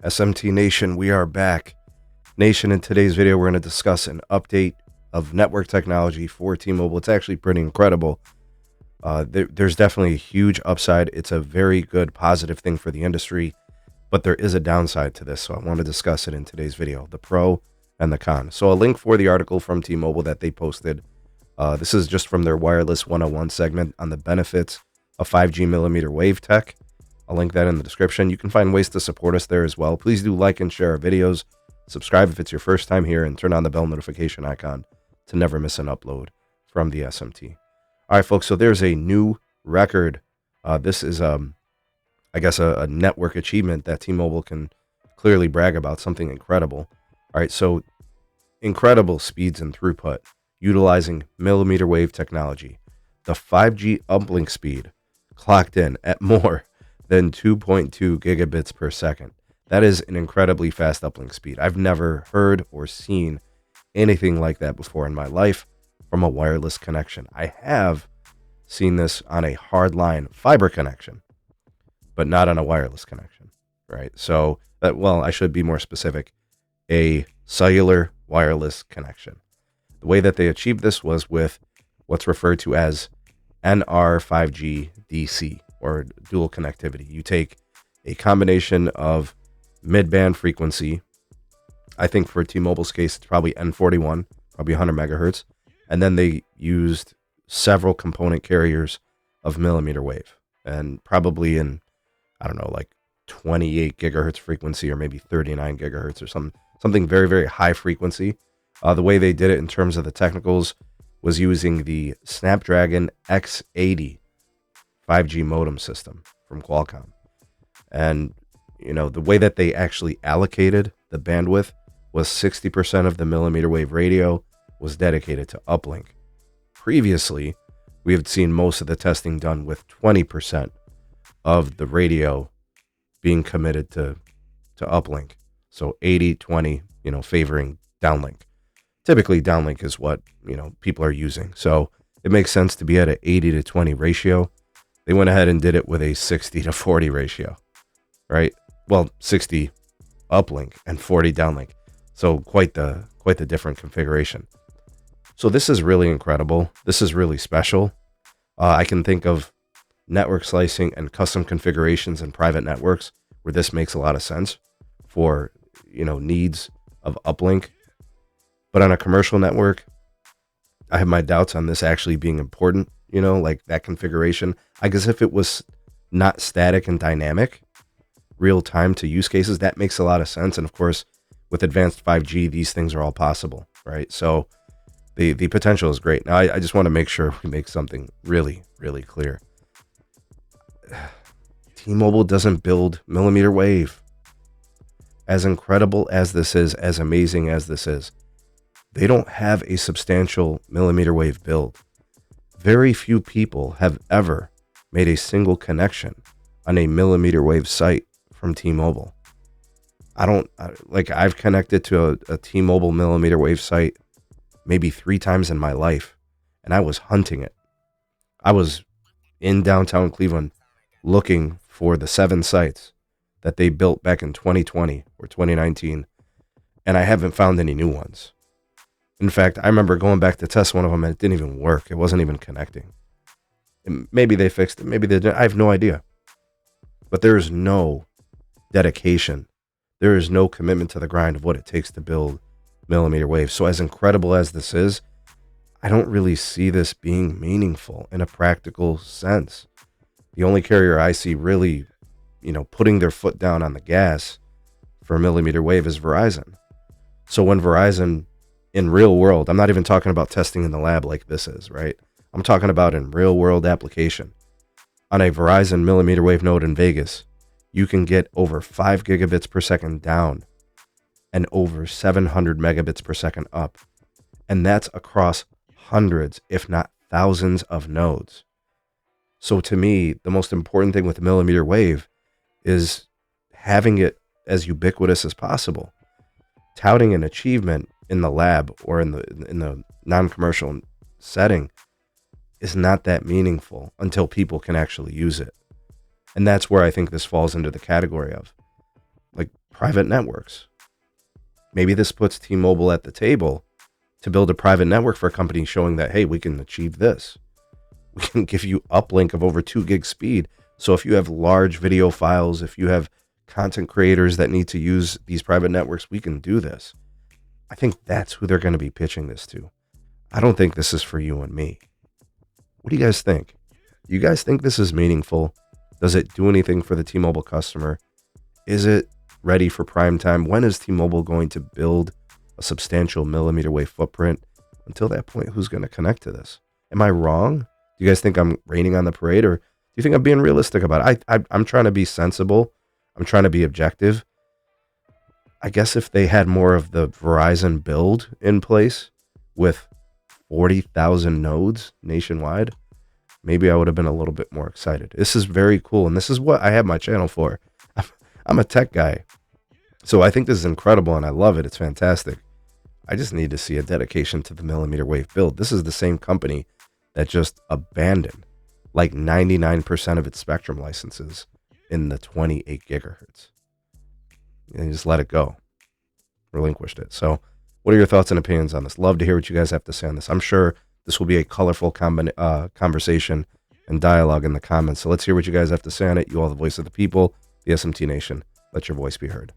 SMT Nation, we are back. Nation, in today's video, we're going to discuss an update of network technology for T-Mobile. It's actually pretty incredible. There's definitely a huge upside. It's a very good, positive thing for the industry, but there is a downside to this, so I want to discuss it in today's video, the pro and the con. So a link for the article from T-Mobile that they posted. This is just from their Wireless 101 segment on the benefits of 5G mmWave tech. I'll link that in the description. You can find ways to support us there as well. Please do like and share our videos. Subscribe if it's your first time here, and turn on the bell notification icon to never miss an upload from the SMT. All right, folks, so there's a new record. This is, I guess, a network achievement that T-Mobile can clearly brag about, something incredible. All right, so incredible speeds and throughput utilizing mmWave technology. The 5G uplink speed clocked in at more than 2.2 gigabits per second. That is an incredibly fast uplink speed. I've never heard or seen anything like that before in my life from a wireless connection. I have seen this on a hardline fiber connection, but not on a wireless connection, right? So, well, I should be more specific, a cellular wireless connection. The way that they achieved this was with what's referred to as NR5G DC, or dual connectivity. You take a combination of mid-band frequency. I think for T-Mobile's case, it's probably N41, probably 100 megahertz. And then they used several component carriers of mmWave, and probably in, I don't know, like 28 gigahertz frequency, or maybe 39 gigahertz, or something very, very high frequency. The way they did it in terms of the technicals was using the Snapdragon X80 5G modem system from Qualcomm. And, you know, the way that they actually allocated the bandwidth was 60% of the mmWave radio was dedicated to uplink. Previously, we had seen most of the testing done with 20% of the radio being committed to uplink. So 80-20, you know, favoring downlink. Typically, downlink is what, you know, people are using. So it makes sense to be at an 80-20 ratio. They went ahead and did it with a 60-40 ratio, right? Well, 60 uplink and 40 downlink. So quite the different configuration. So this is really incredible. This is really special. I can think of network slicing and custom configurations in private networks where this makes a lot of sense for, you know, needs of uplink. But on a commercial network, I have my doubts on this actually being important, you know, like that configuration. I guess if it was not static and dynamic, real time to use cases, that makes a lot of sense. And of course, with advanced 5G, these things are all possible, right? So the potential is great. Now, I just want to make sure we make something really, really clear. T-Mobile doesn't build mmWave. As incredible as this is, as amazing as this is, they don't have a substantial mmWave build. Very few people have ever made a single connection on a mmWave site from T-Mobile. I've connected to a T-Mobile mmWave site maybe 3 times in my life, and I was hunting it. I was in downtown Cleveland looking for the 7 sites that they built back in 2020 or 2019, and I haven't found any new ones. In fact, I remember going back to test one of them and it didn't even work. It wasn't even connecting. And maybe they fixed it. Maybe they didn't. I have no idea. But there is no dedication. There is no commitment to the grind of what it takes to build mmWave. So as incredible as this is, I don't really see this being meaningful in a practical sense. The only carrier I see really, you know, putting their foot down on the gas for mmWave is Verizon. So when Verizon, in real world, I'm not even talking about testing in the lab like this is, right? I'm talking about in real world application. On a Verizon mmWave node in Vegas, you can get over 5 gigabits per second down and over 700 megabits per second up. And that's across hundreds, if not thousands of nodes. So to me, the most important thing with mmWave is having it as ubiquitous as possible. Touting an achievement in the lab or in the non-commercial setting is not that meaningful until people can actually use it. And that's where I think this falls into the category of, like private networks. Maybe this puts T-Mobile at the table to build a private network for a company, showing that, hey, we can achieve this. We can give you uplink of over 2 gig speed. So if you have large video files, if you have content creators that need to use these private networks, we can do this. I think that's who they're going to be pitching this to. I don't think this is for you and me. What do you guys think? You guys think this is meaningful? Does it do anything for the T-Mobile customer? Is it ready for prime time? When is T-Mobile going to build a substantial mmWave footprint? Until that point, who's going to connect to this? Am I wrong? Do you guys think I'm raining on the parade, or do you think I'm being realistic about it? I'm trying to be sensible. I'm trying to be objective. I guess if they had more of the Verizon build in place with 40,000 nodes nationwide, maybe I would have been a little bit more excited. This is very cool, and this is what I have my channel for. I'm a tech guy, so I think this is incredible, and I love it. It's fantastic. I just need to see a dedication to the mmWave build. This is the same company that just abandoned like 99% of its spectrum licenses in the 28 gigahertz. And just let it go. Relinquished it. So what are your thoughts and opinions on this? Love to hear what you guys have to say on this. I'm sure this will be a colorful conversation and dialogue in the comments. So let's hear what you guys have to say on it. You all the voice of the people, the SMT Nation. Let your voice be heard.